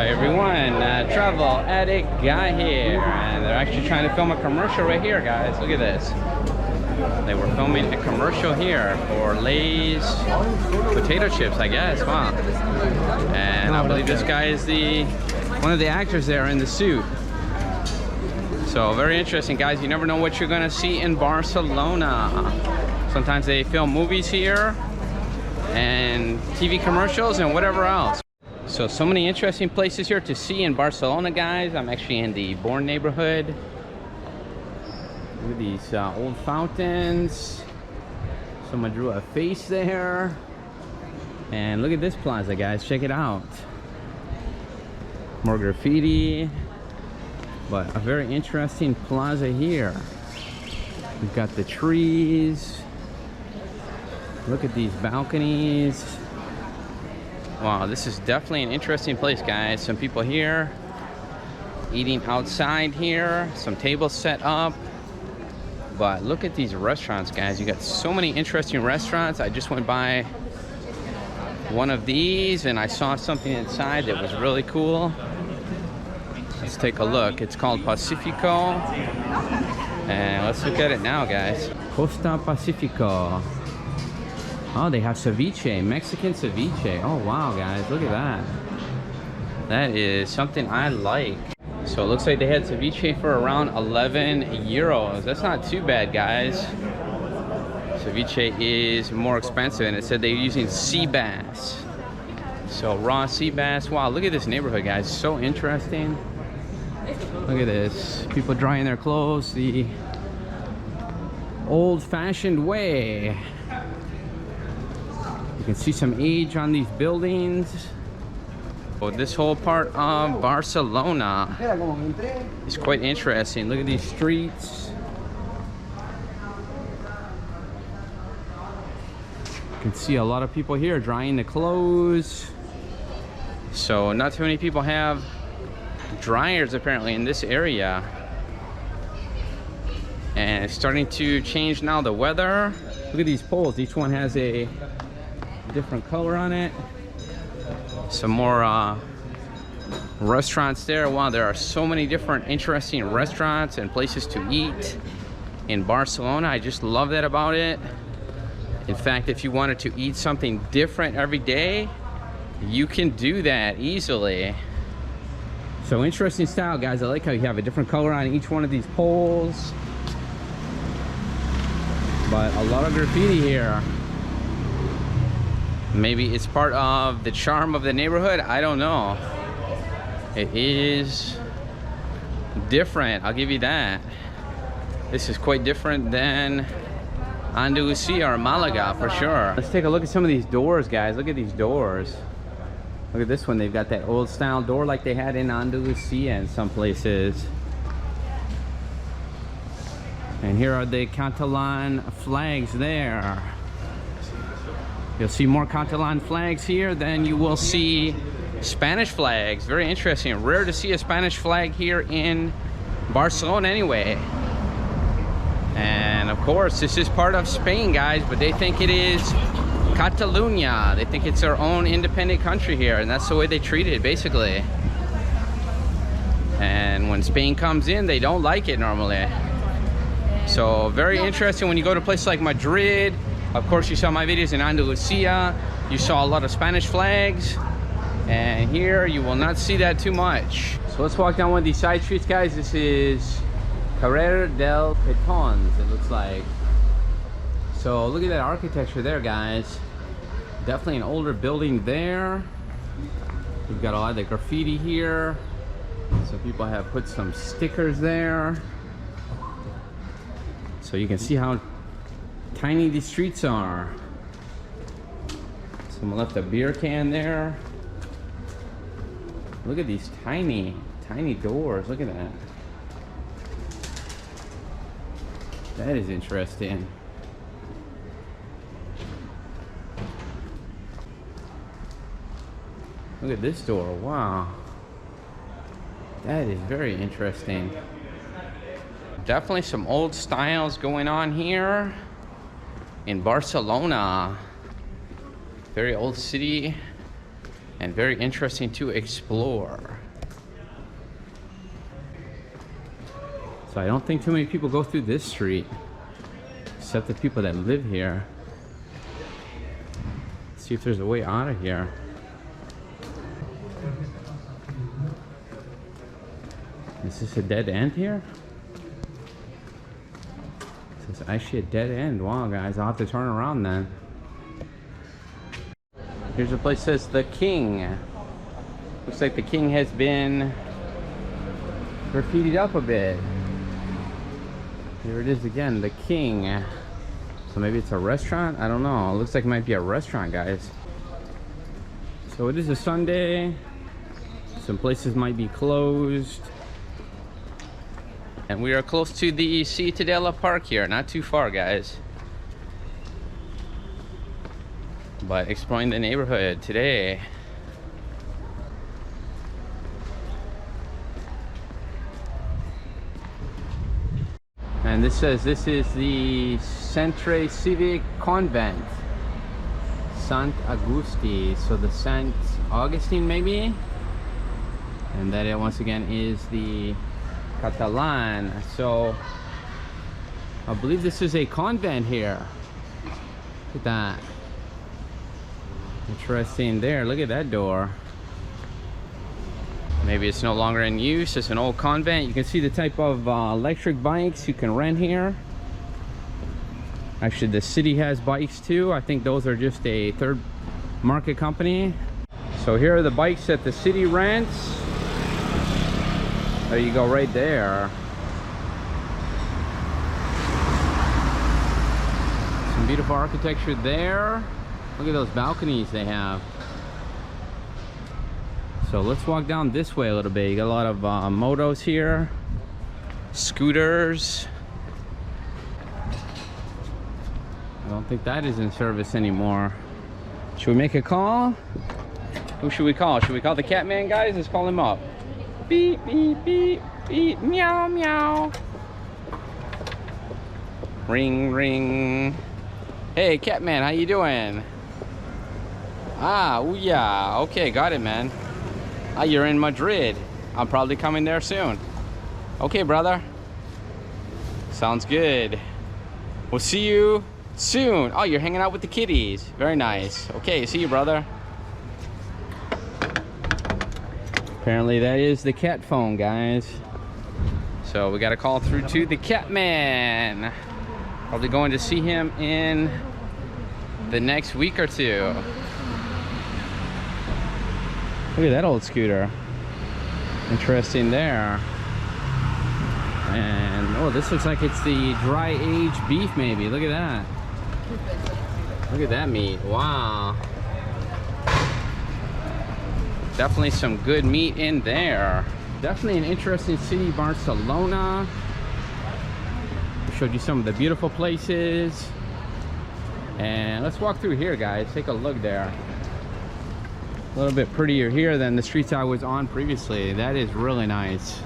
Hi everyone, travel addict guy here, and they're actually trying to film a commercial right here, guys. Look at this. They were filming a commercial here for Lay's potato chips, I guess. Wow. And I believe this guy is one of the actors there in the suit. So very interesting, guys. You never know what you're gonna see in Barcelona. Sometimes they film movies here and TV commercials and whatever else. So many interesting places here to see in Barcelona, guys. I'm actually in the Born neighborhood. Look at these old fountains. Someone drew a face there. And look at this plaza, guys. Check it out. More graffiti. But a very interesting plaza here. We've got the trees. Look at these balconies. Wow, this is definitely an interesting place, guys. Some people here eating outside here, some tables set up. But look at these restaurants, guys. You got so many interesting restaurants. I just went by one of these and I saw something inside that was really cool. Let's take a look. It's called Pacifico. And let's look at it now, guys. Costa Pacifico. Oh, they have ceviche, Mexican ceviche. Oh, wow, guys, look at that. That is something I like. So it looks like they had ceviche for around 11 euros. That's not too bad, guys. Ceviche is more expensive, and it said they're using sea bass. So raw sea bass. Wow, look at this neighborhood, guys. So interesting. Look at this. People drying their clothes the old-fashioned way. You can see some age on these buildings. Oh, this whole part of Barcelona is quite interesting. Look at these streets. You can see a lot of people here drying the clothes. So not too many people have dryers apparently in this area. And it's starting to change now, the weather. Look at these poles. Each one has a different color on it. Some more restaurants there. Wow, there are so many different interesting restaurants and places to eat in Barcelona. I just love that about it. In fact, if you wanted to eat something different every day, you can do that easily. So interesting style, guys. I like how you have a different color on each one of these poles. But a lot of graffiti here. Maybe it's part of the charm of the neighborhood. I don't know. It is different, I'll give you that. This is quite different than Andalusia or Malaga for sure. Let's take a look at some of these doors, guys. Look at these doors. Look at this one. They've got that old style door like they had in Andalusia in some places. And here are the Catalan flags there. You'll see more Catalan flags here than you will see Spanish flags. Very interesting. Rare to see a Spanish flag here in Barcelona anyway. And of course, this is part of Spain, guys, but they think it is Catalunya. They think it's their own independent country here, and that's the way they treat it, basically. And when Spain comes in, they don't like it normally. So very interesting when you go to places like Madrid. Of course, you saw my videos in Andalusia. You saw a lot of Spanish flags. And here, you will not see that too much. So let's walk down one of these side streets, guys. This is Carrera Del Pitons, it looks like. So look at that architecture there, guys. Definitely an older building there. We've got a lot of the graffiti here. So people have put some stickers there. So you can see how tiny these streets are. Someone left a beer can there. Look at these tiny doors. Look at that. That is interesting. Look at this door. Wow. That is very interesting. Definitely some old styles going on here in Barcelona. Very old city. and very interesting to explore. So I don't think too many people go through this street, except the people that live here. Let's see if there's a way out of here. Is this a dead end here? This is actually a dead end. Wow, guys, I'll have to turn around then. Here's a place that says The King. Looks like The King has been graffitied up a bit. Here it is again, The King. So maybe it's a restaurant? I don't know. It looks like it might be a restaurant, guys. So it is a Sunday. Some places might be closed. And we are close to the Ciutadella Park here. Not too far, guys. But exploring the neighborhood today. And this says this is the Centre Civic Convent, Sant Agusti, so the Saint Augustine maybe. And that once again is the Catalan. So I believe this is a convent here. Look at that. Interesting there. Look at that door. Maybe it's no longer in use. It's an old convent. You can see the type of electric bikes you can rent here. Actually, the city has bikes too. I think those are just a third market company. So here are the bikes that the city rents. There you go, right there. Some beautiful architecture there. Look at those balconies they have. So let's walk down this way a little bit. You got a lot of motos here, scooters. I don't think that is in service anymore. Should we make a call? Who should we call? Should we call the Catman guys? Let's call him up. Beep, beep, beep, beep, meow, meow. Ring, ring. Hey, Catman, how you doing? Ah, ooh, yeah. Okay, got it, man. Ah, you're in Madrid. I'm probably coming there soon. Okay, brother. Sounds good. We'll see you soon. Oh, you're hanging out with the kitties. Very nice. Okay, see you, brother. Apparently that is the cat phone, guys. So we got to call through to the Catman. Probably going to see him in the next week or two. Look at that old scooter. Interesting there. And oh, this looks like it's the dry aged beef maybe. Look at that. Look at that meat. Wow. Definitely some good meat in there. Definitely an interesting city, Barcelona. I showed you some of the beautiful places. And let's walk through here, guys. Take a look there. A little bit prettier here than the streets I was on previously. That is really nice.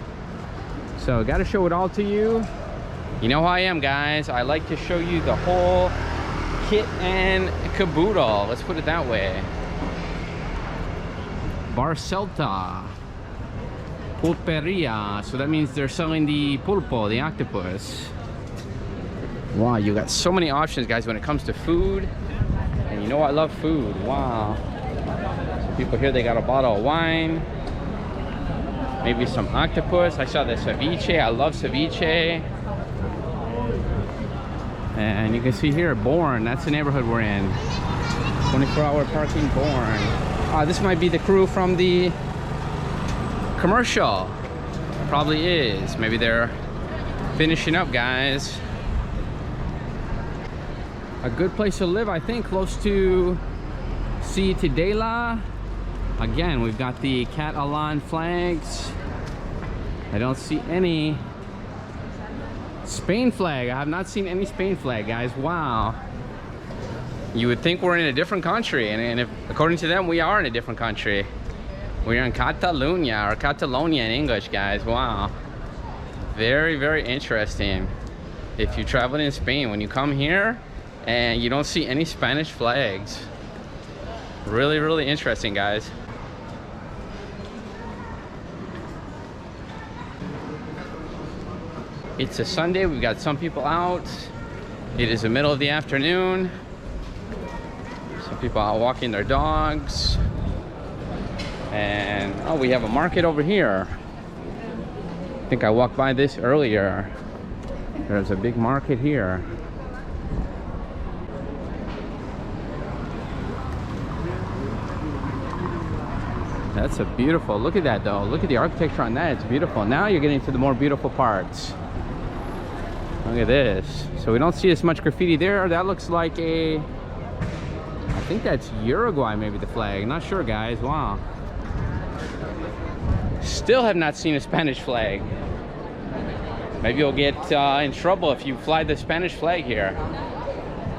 So got to show it all to you. You know how I am, guys. I like to show you the whole kit and caboodle. Let's put it that way. Barcelta Pulperia. So that means they're selling the pulpo, the octopus. Wow, you got so many options, guys, when it comes to food. And you know I love food. Wow. People here, they got a bottle of wine, maybe some octopus. I saw the ceviche. I love ceviche. And you can see here, Bourne. That's the neighborhood we're in. 24-hour parking, Bourne. This might be the crew from the commercial. Probably is. Maybe they're finishing up, guys. A good place to live, I think, close to Ciutadella. Again, we've got the Catalan flags. I don't see any Spain flag. I have not seen any Spain flag, guys. Wow. You would think we're in a different country, and if, according to them, we are in a different country. We're in Catalunya, or Catalonia in English, guys. Wow. Very, very interesting. If you travel in Spain, when you come here and you don't see any Spanish flags. Really, really interesting, guys. It's a Sunday. We've got some people out. It is the middle of the afternoon. Some people out walking their dogs. And oh, we have a market over here. I think I walked by this earlier. There's a big market here. That's a beautiful, look at that though. Look at the architecture on that, it's beautiful. Now you're getting to the more beautiful parts. Look at this. So we don't see as much graffiti there. That looks like a, I think that's Uruguay, maybe the flag. Not sure, guys, wow. Still have not seen a Spanish flag. Maybe you'll get in trouble if you fly the Spanish flag here.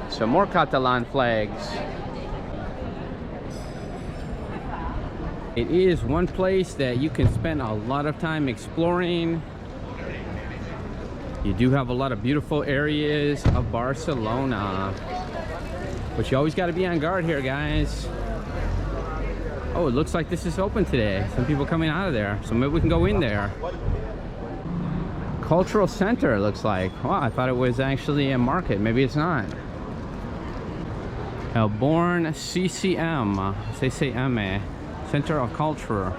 Some more Catalan flags. It is one place that you can spend a lot of time exploring. You do have a lot of beautiful areas of Barcelona, but you always got to be on guard here, guys. Oh, it looks like this is open today. Some people coming out of there, so maybe we can go in there. Cultural center, looks like. Wow, I thought it was actually a market. Maybe it's not. Elborn CCM, CCM, Center of Culture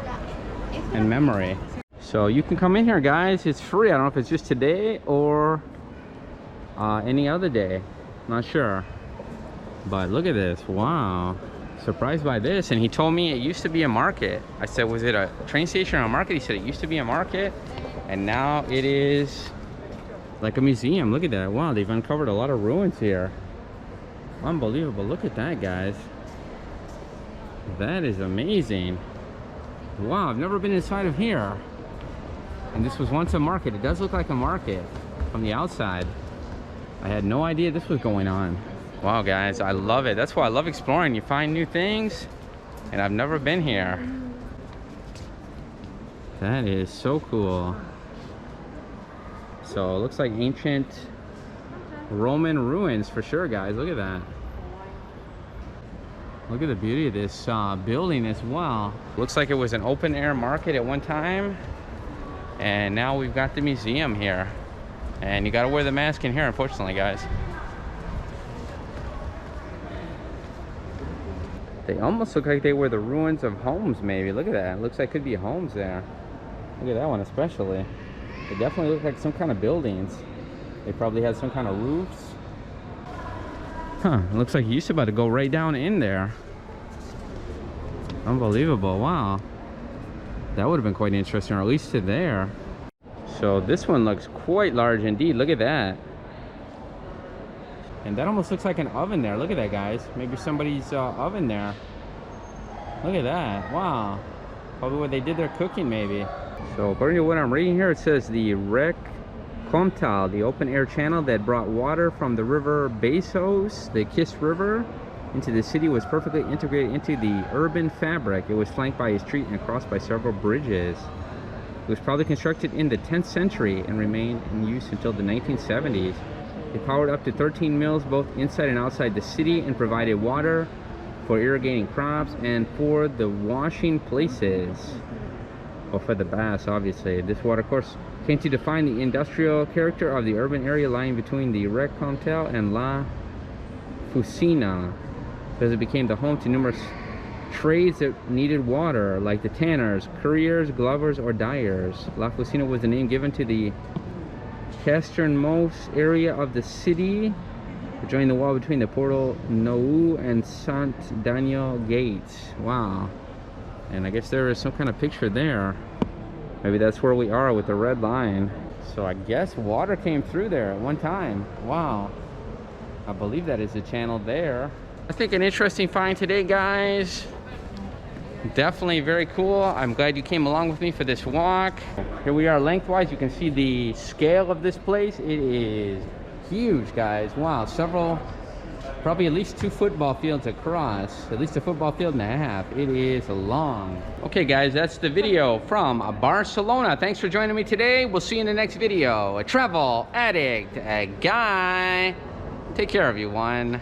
and Memory. So you can come in here, guys. It's free. I don't know if it's just today or any other day. Not sure. But look at this. Wow. Surprised by this. And he told me it used to be a market. I said, was it a train station or a market? He said it used to be a market. And now it is like a museum. Look at that. Wow, they've uncovered a lot of ruins here. Unbelievable. Look at that, guys. That is amazing. Wow, I've never been inside of here. And this was once a market. It does look like a market from the outside. I had no idea this was going on. Wow, guys, I love it. That's why I love exploring. You find new things, and I've never been here. That is so cool. So it looks like ancient Roman ruins for sure, guys. Look at that. Look at the beauty of this building as well. Looks like it was an open air market at one time, and now we've got the museum here. And you gotta wear the mask in here, unfortunately, guys. They almost look like they were the ruins of homes, maybe. Look at that. It looks like it could be homes there. Look at that one especially. They definitely look like some kind of buildings. They probably had some kind of roofs. Huh, it looks like you used to about to go right down in there. Unbelievable, wow. That would have been quite interesting, or at least to there. So this one looks quite large indeed. Look at that. And that almost looks like an oven there. Look at that, guys. Maybe somebody's oven there. Look at that, wow. Probably where they did their cooking, maybe. So according to what I'm reading here, it says the Rec Comtal, the open air channel that brought water from the river Bessos, the Kiss River, into the city, was perfectly integrated into the urban fabric. It was flanked by a street and crossed by several bridges. It was probably constructed in the 10th century and remained in use until the 1970s. It powered up to 13 mills both inside and outside the city and provided water for irrigating crops and for the washing places. Well, for the baths, obviously. This water course came to define the industrial character of the urban area lying between the Rec Comtal and La Fusina, because it became the home to numerous trades that needed water, like the tanners, curriers, glovers, or dyers. La Fusina was the name given to the westernmost area of the city, joining the wall between the Portal Nou and Sant Daniel gates. Wow. And I guess there is some kind of picture there. Maybe that's where we are with the red line. So I guess water came through there at one time. Wow. I believe that is the channel there. I think an interesting find today, guys. Definitely very cool. I'm glad you came along with me for this walk. Here we are lengthwise. You can see the scale of this place. It is huge, guys. Wow, probably at least 2 football fields across, at least a football field and a half. It is long. Okay, guys, that's the video from Barcelona. Thanks for joining me today. We'll see you in the next video. A travel addict, a guy. Take care, everyone.